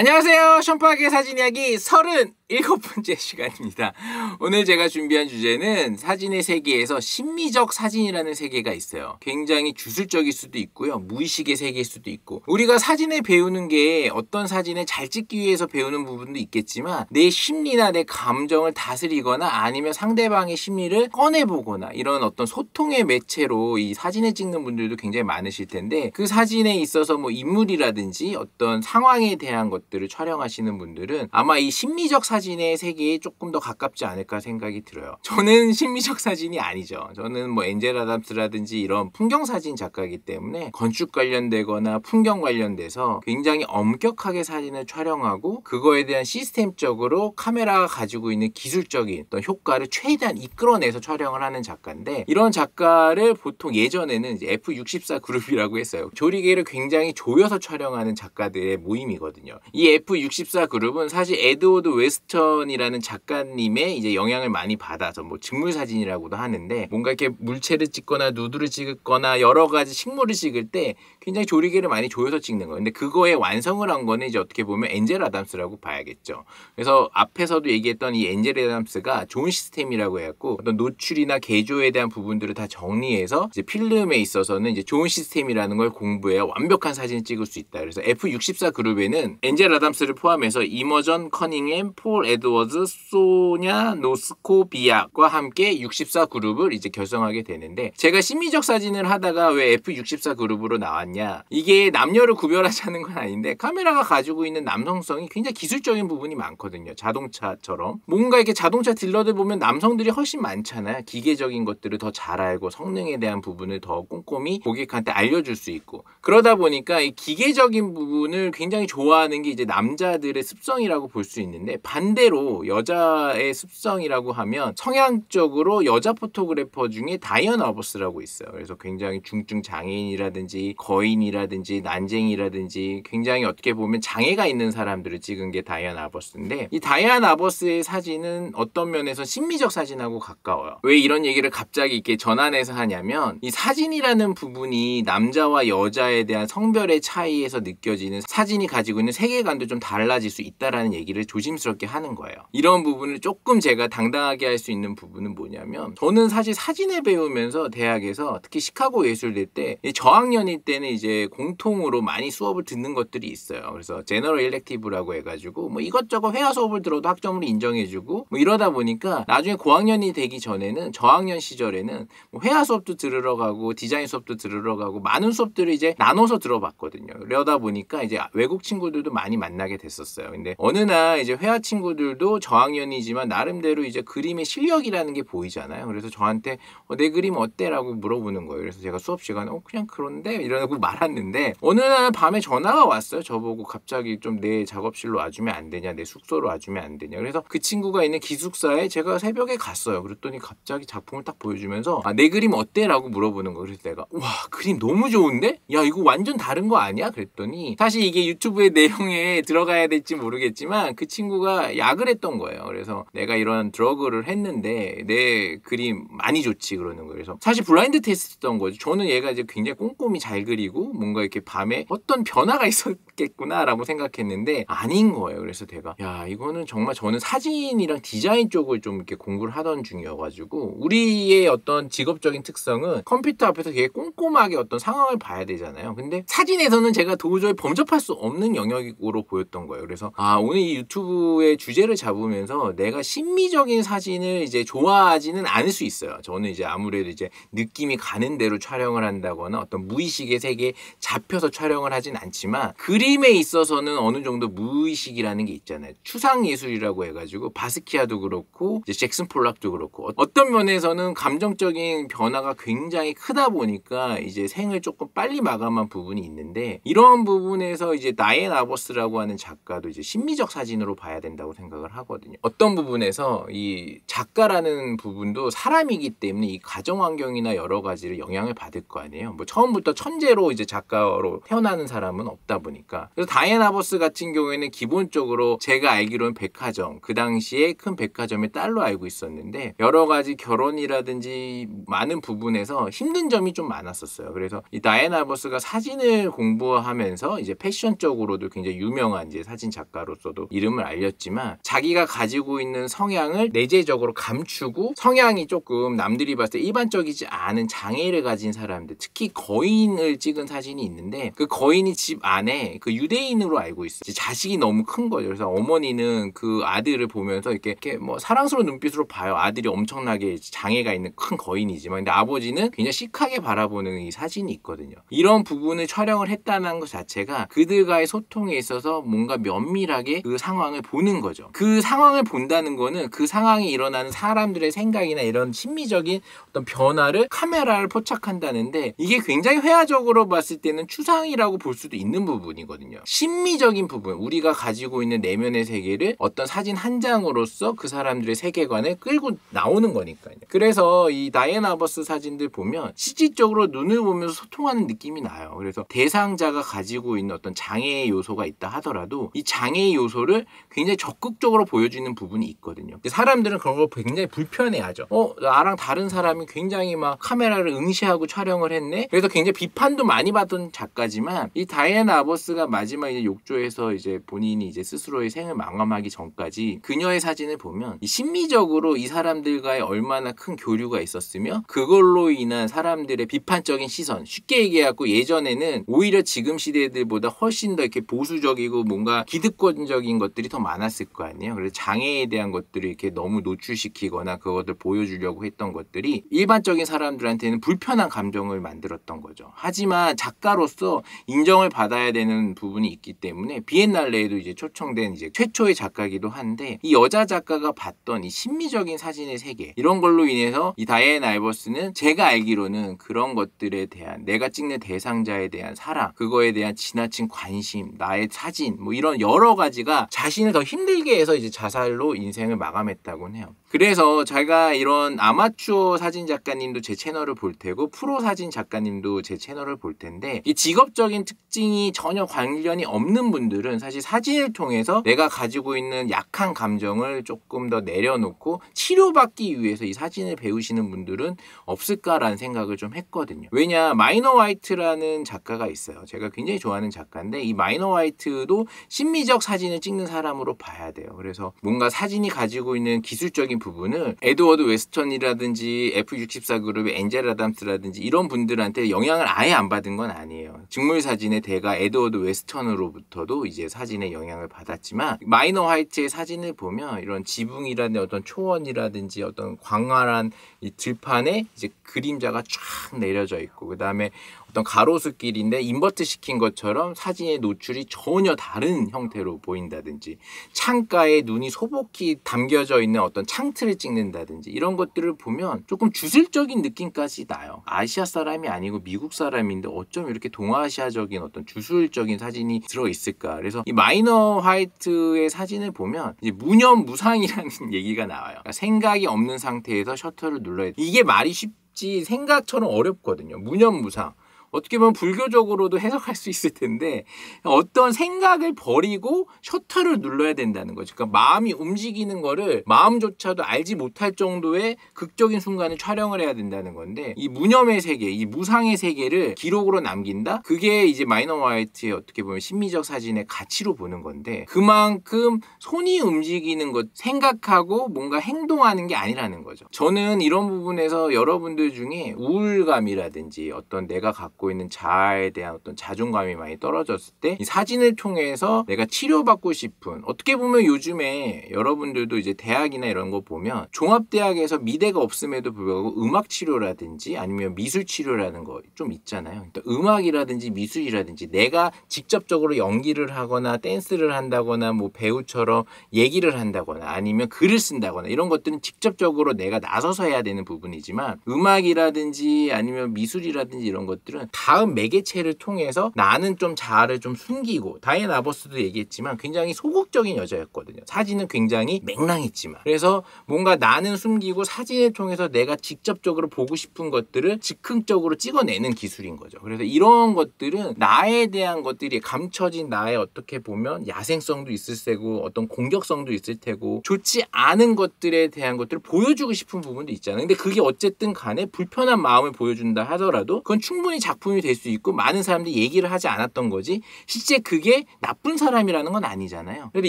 안녕하세요. 션파의 사진 이야기 37번째 시간입니다. 오늘 제가 준비한 주제는 사진의 세계에서 심미적 사진이라는 세계가 있어요. 굉장히 주술적일 수도 있고요. 무의식의 세계일 수도 있고, 우리가 사진을 배우는 게 어떤 사진을 잘 찍기 위해서 배우는 부분도 있겠지만 내 심리나 내 감정을 다스리거나 아니면 상대방의 심리를 꺼내보거나 이런 어떤 소통의 매체로 이 사진을 찍는 분들도 굉장히 많으실 텐데, 그 사진에 있어서 뭐 인물이라든지 어떤 상황에 대한 것들을 촬영하시는 분들은 아마 이 심미적 사진의 세계에 조금 더 가깝지 않을까 생각이 들어요. 저는 심미적 사진이 아니죠. 저는 뭐 엔젤 아담스라든지 이런 풍경 사진 작가이기 때문에 건축 관련되거나 풍경 관련돼서 굉장히 엄격하게 사진을 촬영하고 그거에 대한 시스템적으로 카메라가 가지고 있는 기술적인 어떤 효과를 최대한 이끌어내서 촬영을 하는 작가인데, 이런 작가를 보통 예전에는 이제 F64 그룹이라고 했어요. 조리개를 굉장히 조여서 촬영하는 작가들의 모임이거든요. 이 F64 그룹은 사실 에드워드 웨스턴이라는 작가님의 이제 영향을 많이 받아서 뭐 직물 사진이라고도 하는데, 뭔가 이렇게 물체를 찍거나 누드를 찍거나 여러 가지 식물을 찍을 때 굉장히 조리개를 많이 조여서 찍는 거예요. 근데 그거에 완성을 한 거는 이제 어떻게 보면 엔젤 아담스라고 봐야겠죠. 그래서 앞에서도 얘기했던 이 엔젤 아담스가 좋은 시스템이라고 해갖고 어떤 노출이나 개조에 대한 부분들을 다 정리해서 이제 필름에 있어서는 이제 좋은 시스템이라는 걸 공부해야 완벽한 사진을 찍을 수 있다. 그래서 F64 그룹에는 엔젤 아담스를 포함해서 이머전 커닝햄, 폴 에드워즈, 소냐 노스코비아과 함께 64 그룹을 이제 결성하게 되는데, 제가 심미적 사진을 하다가 왜 F64 그룹으로 나왔냐, 이게 남녀를 구별하자는 건 아닌데 카메라가 가지고 있는 남성성이 굉장히 기술적인 부분이 많거든요. 자동차처럼 뭔가 이렇게 자동차 딜러들 보면 남성들이 훨씬 많잖아요. 기계적인 것들을 더 잘 알고 성능에 대한 부분을 더 꼼꼼히 고객한테 알려줄 수 있고, 그러다 보니까 이 기계적인 부분을 굉장히 좋아하는 게 이제 남자들의 습성이라고 볼 수 있는데, 반대로 여자의 습성이라고 하면 성향적으로 여자 포토그래퍼 중에 다이언 아버스라고 있어요. 그래서 굉장히 중증 장애인이라든지 거인이라든지 난쟁이라든지 굉장히 어떻게 보면 장애가 있는 사람들을 찍은 게 다이언 아버스인데, 이 다이언 아버스의 사진은 어떤 면에서 심미적 사진하고 가까워요. 왜 이런 얘기를 갑자기 이렇게 전환해서 하냐면, 이 사진이라는 부분이 남자와 여자에 대한 성별의 차이에서 느껴지는 사진이 가지고 있는 세계관도 좀 달라질 수 있다라는 얘기를 조심스럽게 하는 거예요. 이런 부분을 조금 제가 당당하게 할 수 있는 부분은 뭐냐면, 저는 사실 사진을 배우면서 대학에서 특히 시카고 예술대 때 저학년일 때는 이제 공통으로 많이 수업을 듣는 것들이 있어요. 그래서 제너럴 일렉티브라고 해가지고 뭐 이것저것 회화 수업을 들어도 학점으로 인정해주고 뭐 이러다 보니까 나중에 고학년이 되기 전에는, 저학년 시절에는 뭐 회화 수업도 들으러 가고 디자인 수업도 들으러 가고 많은 수업들을 이제 나눠서 들어봤거든요. 그러다 보니까 이제 외국 친구들도 많이 만나게 됐었어요. 근데 어느 날 이제 회화 친구들도 저학년이지만 나름대로 이제 그림의 실력이라는 게 보이잖아요. 그래서 저한테 내 그림 어때? 라고 물어보는 거예요. 그래서 제가 수업 시간에 그냥 그런데 이러고 말았는데, 어느 날 밤에 전화가 왔어요. 저보고 갑자기 좀 내 작업실로 와주면 안 되냐, 내 숙소로 와주면 안 되냐. 그래서 그 친구가 있는 기숙사에 제가 새벽에 갔어요. 그랬더니 갑자기 작품을 딱 보여주면서 내 그림 어때? 라고 물어보는 거예요. 그래서 내가 와, 그림 너무 좋은데? 야, 이거 완전 다른 거 아니야? 그랬더니 사실 이게 유튜브의 내용에 들어가야 될지 모르겠지만 그 친구가 약을 했던 거예요. 그래서 내가 이런 드러그를 했는데 내 그림 많이 좋지 그러는 거예요. 그래서 사실 블라인드 테스트였던 거죠. 저는 얘가 이제 굉장히 꼼꼼히 잘 그리고 뭔가 이렇게 밤에 어떤 변화가 있었겠구나 라고 생각했는데 아닌 거예요. 그래서 제가 야, 이거는 정말, 저는 사진이랑 디자인 쪽을 좀 이렇게 공부를 하던 중이어가지고, 우리의 어떤 직업적인 특성은 컴퓨터 앞에서 되게 꼼꼼하게 어떤 상황을 봐야 되잖아요. 근데 사진에서는 제가 도저히 범접할 수 없는 영역으로 보였던 거예요. 그래서 오늘 이 유튜브의 주제를 잡으면서 내가 심미적인 사진을 이제 좋아하지는 않을 수 있어요. 저는 이제 아무래도 이제 느낌이 가는 대로 촬영을 한다거나 어떤 무의식의 세계에 잡혀서 촬영을 하진 않지만, 그림에 있어서는 어느 정도 무의식이라는 게 있잖아요. 추상 예술이라고 해가지고 바스키아도 그렇고 이제 잭슨 폴락도 그렇고 어떤 면에서는 감정적인 변화가 굉장히 크다 보니까 이제 생을 조금 빨리 마감한 부분이 있는데, 이런 부분에서 이제 다이언 아버스라고 하는 작가도 이제 심미적 사진으로 봐야 된다고 생각을 하거든요. 어떤 부분에서 이 작가라는 부분도 사람이기 때문에 이 가정 환경이나 여러 가지를 영향을 받을 거 아니에요. 뭐 처음부터 천재로 이제 작가로 태어나는 사람은 없다 보니까. 그래서 다이애나 버스 같은 경우에는 기본적으로 제가 알기로는 백화점, 그 당시에 큰 백화점의 딸로 알고 있었는데 여러 가지 결혼이라든지 많은 부분에서 힘든 점이 좀 많았었어요. 그래서 이 다이애나 버스가 사진을 공부하면서 이제 패션적으로도 굉장히 유명한 이제 사진 작가로서도 이름을 알렸지만 자기가 가지고 있는 성향을 내재적으로 감추고 성향이 조금 남들이 봤을 때 일반적이지 않은 장애를 가진 사람들, 특히 거인을 찍은 사진이 있는데 그 거인이 집 안에 그 유대인으로 알고 있어요. 자식이 너무 큰 거죠. 그래서 어머니는 그 아들을 보면서 이렇게 뭐 사랑스러운 눈빛으로 봐요. 아들이 엄청나게 장애가 있는 큰 거인이지만 근데 아버지는 굉장히 시크하게 바라보는 이 사진이 있거든요. 이런 부분을 촬영을 했다는 것 자체가 그들과의 소통에 있어서 뭔가 면밀하게 그 상황을 보는 거죠. 그 상황을 본다는 거는 그 상황이 일어나는 사람들의 생각이나 이런 심미적인 어떤 변화를 카메라를 포착한다는데 이게 굉장히 회화적으로 봤을 때는 추상이라고 볼 수도 있는 부분이거든요. 심미적인 부분, 우리가 가지고 있는 내면의 세계를 어떤 사진 한 장으로서 그 사람들의 세계관을 끌고 나오는 거니까요. 그래서 이 다이애나 버스 사진들 보면 실질적으로 눈을 보면서 소통하는 느낌이 나요. 그래서 대상자가 가지고 있는 어떤 장애의 요소가 있다 하더라도 이 장애의 요소를 굉장히 적극적으로 보여주는 부분이 있거든요. 사람들은 그런 걸 굉장히 불편해하죠. 나랑 다른 사람이 굉장히 막 카메라를 응시하고 촬영을 했네. 그래서 굉장히 비판도 많이 받던 작가지만 이 다이애나 버스가 마지막 이제 욕조에서 이제 본인이 이제 스스로의 생을 마감하기 전까지 그녀의 사진을 보면 이 심미적으로 이 사람들과의 얼마나 큰 교류가 있었으며 그걸로 인한 사람들의 비판적인 시선, 쉽게 얘기하고 예전에는 오히려 지금 시대들보다 훨씬 더 이렇게 보수적이고 뭔가 기득권적인 것들이 더 많았을 거 아니에요. 그래서 장애에 대한 것들을 이렇게 너무 노출시키거나 그것들 보여주려고 했던 것들이 일반적인 사람들한테는 불편한 감정을 만들었던 거죠. 하지만 작가로서 인정을 받아야 되는 부분이 있기 때문에 비엔날레에도 이제 초청된 이제 최초의 작가이기도 한데 이 여자 작가가 봤던 이 심미적인 사진의 세계 이런 걸로 인해서 이 다이애나 버스는 제가 알기로는 그런 것들에 대한 내가 찍는 대상자에 대한 사랑, 그거에 대한 지나친 관심, 나의 사진 뭐 이런 여러 가지가 자신을 더 힘들게 해서 이제 자살로 인생을 마감했다고 해요. 그래서 제가 이런 아마추어 사진 작가님도 제 채널을 볼 테고 프로 사진 작가님도 제 채널을 볼 텐데 이 직업적인 특징이 전혀 관련이 없는 분들은 사실 사진을 통해서 내가 가지고 있는 약한 감정을 조금 더 내려놓고 치료받기 위해서 이 사진을 배우시는 분들은 없을까라는 생각을 좀 했거든요. 왜냐 마이너 화이트라는 작가가 있어요. 제가 굉장히 좋아하는 작가인데 이 마이너 화이트도 심미적 사진을 찍는 사람으로 봐야 돼요. 그래서 뭔가 사진이 가지고 있는 기술적인 부분을 에드워드 웨스턴이라든지 F64 그룹의 엔젤 아담스라든지 이런 분들한테 영향을 아예 안 받은 건 아니에요. 직물 사진의 대가 에드워드 웨스턴으로부터도 이제 사진에 영향을 받았지만 마이너 화이트의 사진을 보면 이런 지붕이라든지 어떤 초원이라든지 어떤 광활한 이 들판에 이제 그림자가 쫙 내려져 있고 그 다음에 어떤 가로수길인데 인버트 시킨 것처럼 사진의 노출이 전혀 다른 형태로 보인다든지 창가에 눈이 소복히 담겨져 있는 어떤 창틀을 찍는다든지 이런 것들을 보면 조금 주술적인 느낌까지 나요. 아시아 사람이 아니고 미국 사람인데 어쩜 이렇게 동아시아적인 어떤 주술적인 사진이 들어있을까. 그래서 이 마이너 화이트의 사진을 보면 이제 무념무상이라는 얘기가 나와요. 그러니까 생각이 없는 상태에서 셔터를 눌러야 돼. 이게 말이 쉽지 생각처럼 어렵거든요. 무념무상. 어떻게 보면 불교적으로도 해석할 수 있을 텐데 어떤 생각을 버리고 셔터를 눌러야 된다는 거죠. 그러니까 마음이 움직이는 거를 마음조차도 알지 못할 정도의 극적인 순간을 촬영을 해야 된다는 건데 이 무념의 세계, 이 무상의 세계를 기록으로 남긴다? 그게 이제 마이너 화이트의 어떻게 보면 심미적 사진의 가치로 보는 건데 그만큼 손이 움직이는 것, 생각하고 뭔가 행동하는 게 아니라는 거죠. 저는 이런 부분에서 여러분들 중에 우울감이라든지 어떤 내가 갖고 있는 자아에 대한 어떤 자존감이 많이 떨어졌을 때 이 사진을 통해서 내가 치료받고 싶은 어떻게 보면 요즘에 여러분들도 이제 대학이나 이런 거 보면 종합대학에서 미대가 없음에도 불구하고 음악 치료라든지 아니면 미술 치료라는 거 좀 있잖아요. 그러니까 음악이라든지 미술이라든지 내가 직접적으로 연기를 하거나 댄스를 한다거나 뭐 배우처럼 얘기를 한다거나 아니면 글을 쓴다거나 이런 것들은 직접적으로 내가 나서서 해야 되는 부분이지만 음악이라든지 아니면 미술이라든지 이런 것들은 다음 매개체를 통해서 나는 좀 자아를 좀 숨기고, 다이애나 아버스도 얘기했지만 굉장히 소극적인 여자였거든요. 사진은 굉장히 맹랑했지만. 그래서 뭔가 나는 숨기고 사진을 통해서 내가 직접적으로 보고 싶은 것들을 즉흥적으로 찍어내는 기술인 거죠. 그래서 이런 것들은 나에 대한 것들이 감춰진 나의 어떻게 보면 야생성도 있을 테고 어떤 공격성도 있을 테고 좋지 않은 것들에 대한 것들을 보여주고 싶은 부분도 있잖아요. 근데 그게 어쨌든 간에 불편한 마음을 보여준다 하더라도 그건 충분히 작품이 될 수 있고 많은 사람들이 얘기를 하지 않았던 거지 실제 그게 나쁜 사람이라는 건 아니잖아요. 근데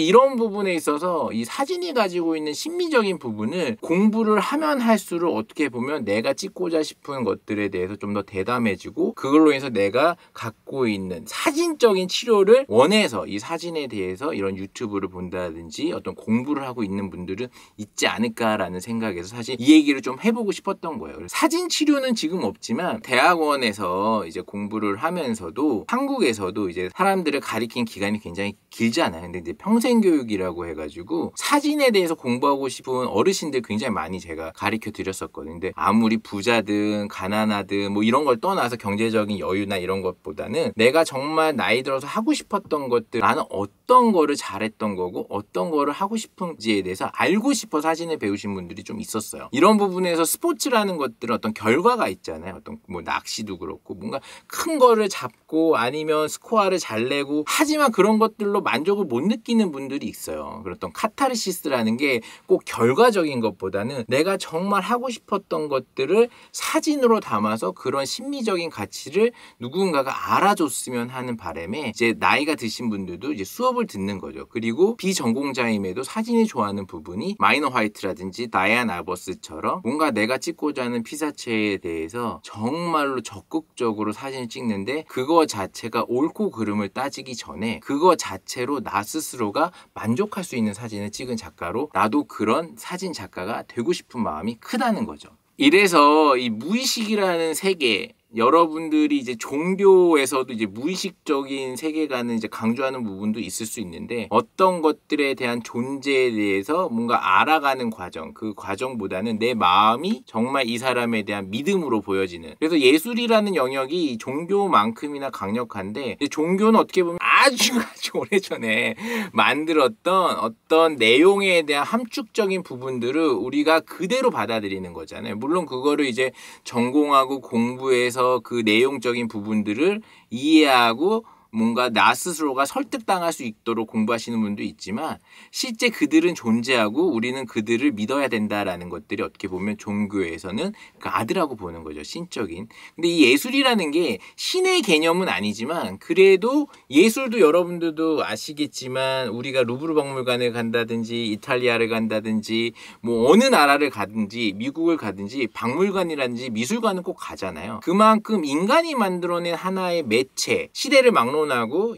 이런 부분에 있어서 이 사진이 가지고 있는 심미적인 부분을 공부를 하면 할수록 어떻게 보면 내가 찍고자 싶은 것들에 대해서 좀 더 대담해지고 그걸로 인해서 내가 갖고 있는 사진적인 치료를 원해서 이 사진에 대해서 이런 유튜브를 본다든지 어떤 공부를 하고 있는 분들은 있지 않을까라는 생각에서 사실 이 얘기를 좀 해보고 싶었던 거예요. 사진 치료는 지금 없지만 대학원에서 이제 공부를 하면서도 한국에서도 이제 사람들을 가리킨 기간이 굉장히 길잖아요. 근데 이제 평생교육이라고 해가지고 사진에 대해서 공부하고 싶은 어르신들 굉장히 많이 제가 가르쳐 드렸었거든요. 근데 아무리 부자든 가난하든 뭐 이런 걸 떠나서 경제적인 여유나 이런 것보다는 내가 정말 나이 들어서 하고 싶었던 것들, 나는 어떤 거를 잘했던 거고 어떤 거를 하고 싶은지에 대해서 알고 싶어 사진을 배우신 분들이 좀 있었어요. 이런 부분에서 스포츠라는 것들은 어떤 결과가 있잖아요. 어떤 뭐 낚시도 그렇고 뭔가 큰 거를 잡고 아니면 스코어를 잘 내고 하지만 그런 것들로 만족을 못 느끼는 분들이 있어요. 그랬던 카타르시스라는 게 꼭 결과적인 것보다는 내가 정말 하고 싶었던 것들을 사진으로 담아서 그런 심미적인 가치를 누군가가 알아줬으면 하는 바람에 이제 나이가 드신 분들도 이제 수업을 듣는 거죠. 그리고 비전공자임에도 사진이 좋아하는 부분이 마이너 화이트라든지 다이애나 아버스처럼 뭔가 내가 찍고자 하는 피사체에 대해서 정말로 적극적으로 사진을 찍는데 그거 자체가 옳고 그름을 따지기 전에 그거 자체로 나 스스로가 만족할 수 있는 사진을 찍은 작가로 나도 그런 사진 작가가 되고 싶은 마음이 크다는 거죠. 이래서 이 무의식이라는 세계, 여러분들이 이제 종교에서도 이제 무의식적인 세계관을 이제 강조하는 부분도 있을 수 있는데 어떤 것들에 대한 존재에 대해서 뭔가 알아가는 과정, 그 과정보다는 내 마음이 정말 이 사람에 대한 믿음으로 보여지는. 그래서 예술이라는 영역이 종교만큼이나 강력한데 종교는 어떻게 보면 아주 오래전에 만들었던 어떤 내용에 대한 함축적인 부분들을 우리가 그대로 받아들이는 거잖아요. 물론 그거를 이제 전공하고 공부해서 그 내용적인 부분들을 이해하고 뭔가 나 스스로가 설득당할 수 있도록 공부하시는 분도 있지만 실제 그들은 존재하고 우리는 그들을 믿어야 된다라는 것들이 어떻게 보면 종교에서는 그 아들하고 보는 거죠. 신적인. 근데 이 예술이라는 게 신의 개념은 아니지만 그래도 예술도 여러분들도 아시겠지만 우리가 루브르 박물관을 간다든지 이탈리아를 간다든지 뭐 어느 나라를 가든지 미국을 가든지 박물관이라든지 미술관은 꼭 가잖아요. 그만큼 인간이 만들어낸 하나의 매체, 시대를 막론하고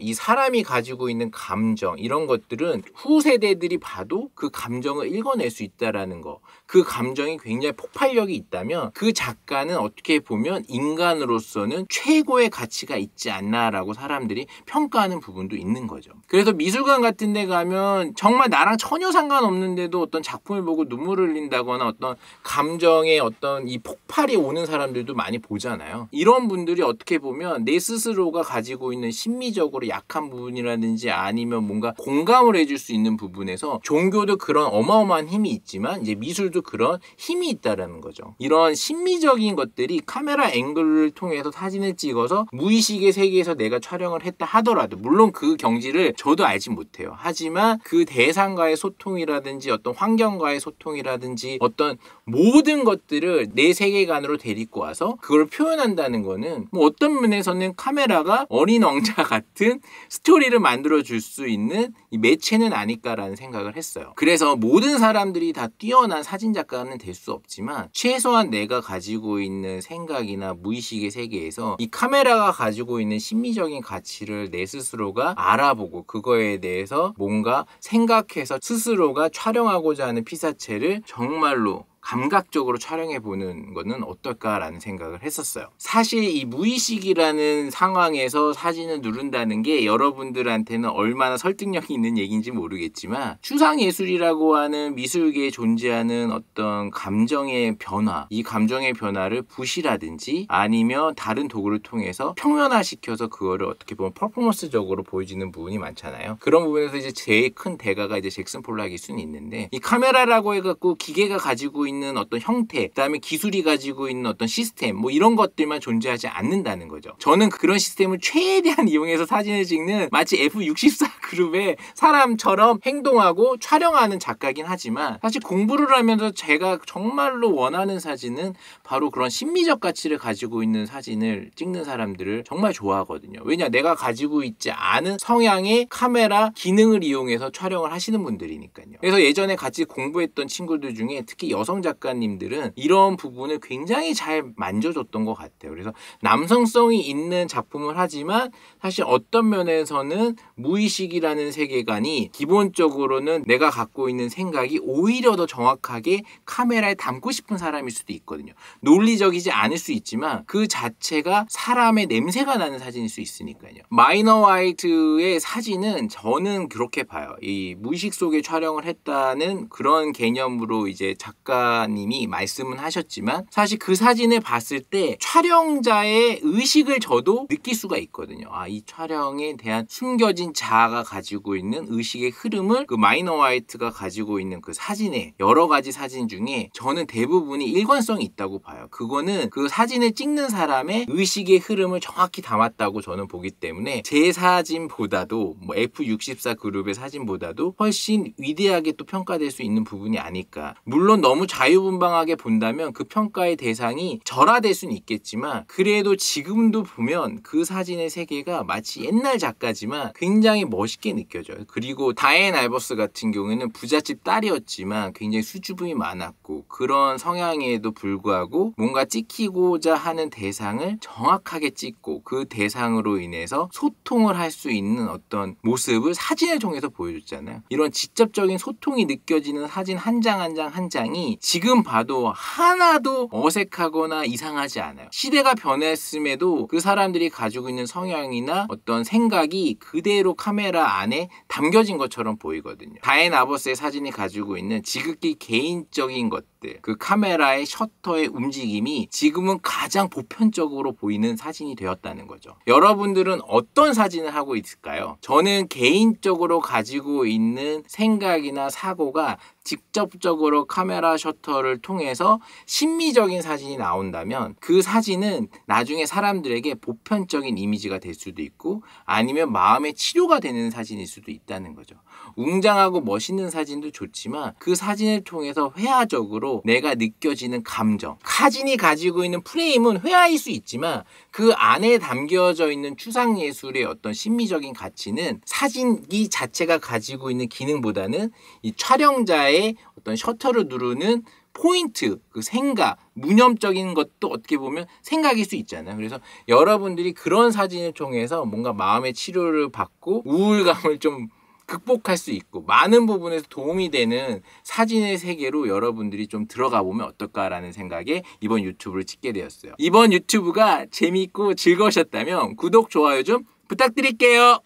이 사람이 가지고 있는 감정 이런 것들은 후세대들이 봐도 그 감정을 읽어낼 수 있다라는 거. 그 감정이 굉장히 폭발력이 있다면 그 작가는 어떻게 보면 인간으로서는 최고의 가치가 있지 않나라고 사람들이 평가하는 부분도 있는 거죠. 그래서 미술관 같은 데 가면 정말 나랑 전혀 상관없는데도 어떤 작품을 보고 눈물을 흘린다거나 어떤 감정의 어떤 이 폭발이 오는 사람들도 많이 보잖아요. 이런 분들이 어떻게 보면 내 스스로가 가지고 있는 심미적으로 약한 부분이라든지 아니면 뭔가 공감을 해줄 수 있는 부분에서 종교도 그런 어마어마한 힘이 있지만 이제 미술도 그런 힘이 있다라는 거죠. 이런 심미적인 것들이 카메라 앵글을 통해서 사진을 찍어서 무의식의 세계에서 내가 촬영을 했다 하더라도 물론 그 경지를 저도 알지 못해요. 하지만 그 대상과의 소통이라든지 어떤 환경과의 소통이라든지 어떤 모든 것들을 내 세계관으로 데리고 와서 그걸 표현한다는 거는 뭐 어떤 면에서는 카메라가 어린 왕자 같은 스토리를 만들어줄 수 있는 이 매체는 아닐까라는 생각을 했어요. 그래서 모든 사람들이 다 뛰어난 사진작가는 될 수 없지만 최소한 내가 가지고 있는 생각이나 무의식의 세계에서 이 카메라가 가지고 있는 심미적인 가치를 내 스스로가 알아보고 그거에 대해서 뭔가 생각해서 스스로가 촬영하고자 하는 피사체를 정말로 감각적으로 촬영해 보는 거는 어떨까라는 생각을 했었어요. 사실 이 무의식이라는 상황에서 사진을 누른다는 게 여러분들한테는 얼마나 설득력이 있는 얘기인지 모르겠지만 추상예술이라고 하는 미술계에 존재하는 어떤 감정의 변화, 이 감정의 변화를 붓이라든지 아니면 다른 도구를 통해서 평면화시켜서 그거를 어떻게 보면 퍼포먼스적으로 보여지는 부분이 많잖아요. 그런 부분에서 이제 제일 큰 대가가 이제 잭슨 폴락일 수는 있는데, 이 카메라라고 해갖고 기계가 가지고 있는 어떤 형태, 그다음에 기술이 가지고 있는 어떤 시스템, 뭐 이런 것들만 존재하지 않는다는 거죠. 저는 그런 시스템을 최대한 이용해서 사진을 찍는 마치 F64 그룹의 사람처럼 행동하고 촬영하는 작가긴 하지만, 사실 공부를 하면서 제가 정말로 원하는 사진은 바로 그런 심미적 가치를 가지고 있는 사진을 찍는 사람들을 정말 좋아하거든요. 왜냐, 내가 가지고 있지 않은 성향의 카메라 기능을 이용해서 촬영을 하시는 분들이니까요. 그래서 예전에 같이 공부했던 친구들 중에 특히 여성 작가님들은 이런 부분을 굉장히 잘 만져줬던 것 같아요. 그래서 남성성이 있는 작품을 하지만 사실 어떤 면에서는 무의식이라는 세계관이 기본적으로는 내가 갖고 있는 생각이 오히려 더 정확하게 카메라에 담고 싶은 사람일 수도 있거든요. 논리적이지 않을 수 있지만 그 자체가 사람의 냄새가 나는 사진일 수 있으니까요. 마이너 화이트의 사진은 저는 그렇게 봐요. 이 무의식 속에 촬영을 했다는 그런 개념으로 이제 작가님이 말씀은 하셨지만, 사실 그 사진을 봤을 때 촬영자의 의식을 저도 느낄 수가 있거든요. 아, 이 촬영에 대한 숨겨진 자아가 가지고 있는 의식의 흐름을 그 마이너 화이트가 가지고 있는 그 사진에, 여러 가지 사진 중에 저는 대부분이 일관성이 있다고 봐요. 그거는 그 사진을 찍는 사람의 의식의 흐름을 정확히 담았다고 저는 보기 때문에 제 사진보다도 뭐 F64 그룹의 사진보다도 훨씬 위대하게 또 평가될 수 있는 부분이 아닐까. 물론 너무 자유분방하게 본다면 그 평가의 대상이 절하될 수는 있겠지만, 그래도 지금도 보면 그 사진의 세계가 마치 옛날 작가지만 굉장히 멋있게 느껴져요. 그리고 다엔 알버스 같은 경우에는 부잣집 딸이었지만 굉장히 수줍음이 많았고, 그런 성향에도 불구하고 뭔가 찍히고자 하는 대상을 정확하게 찍고 그 대상으로 인해서 소통을 할 수 있는 어떤 모습을 사진을 통해서 보여줬잖아요. 이런 직접적인 소통이 느껴지는 사진 한 장 한 장 한 장이 지금 봐도 하나도 어색하거나 이상하지 않아요. 시대가 변했음에도 그 사람들이 가지고 있는 성향이나 어떤 생각이 그대로 카메라 안에 담겨진 것처럼 보이거든요. 다엔 아버스의 사진이 가지고 있는 지극히 개인적인 것들, 그 카메라의 셔터의 움직임이 지금은 가장 보편적으로 보이는 사진이 되었다는 거죠. 여러분들은 어떤 사진을 하고 있을까요? 저는 개인적으로 가지고 있는 생각이나 사고가 직접적으로 카메라 셔터를 통해서 심미적인 사진이 나온다면 그 사진은 나중에 사람들에게 보편적인 이미지가 될 수도 있고, 아니면 마음의 치료가 되는 사진일 수도 있다는 거죠. 웅장하고 멋있는 사진도 좋지만 그 사진을 통해서 회화적으로 내가 느껴지는 감정, 사진이 가지고 있는 프레임은 회화일 수 있지만 그 안에 담겨져 있는 추상예술의 어떤 심미적인 가치는 사진기 자체가 가지고 있는 기능보다는 이 촬영자의 어떤 셔터를 누르는 포인트, 그 생각, 무념적인 것도 어떻게 보면 생각일 수 있잖아요. 그래서 여러분들이 그런 사진을 통해서 뭔가 마음의 치료를 받고 우울감을 좀 극복할 수 있고 많은 부분에서 도움이 되는 사진의 세계로 여러분들이 좀 들어가 보면 어떨까라는 생각에 이번 유튜브를 찍게 되었어요. 이번 유튜브가 재미있고 즐거우셨다면 구독, 좋아요 좀 부탁드릴게요.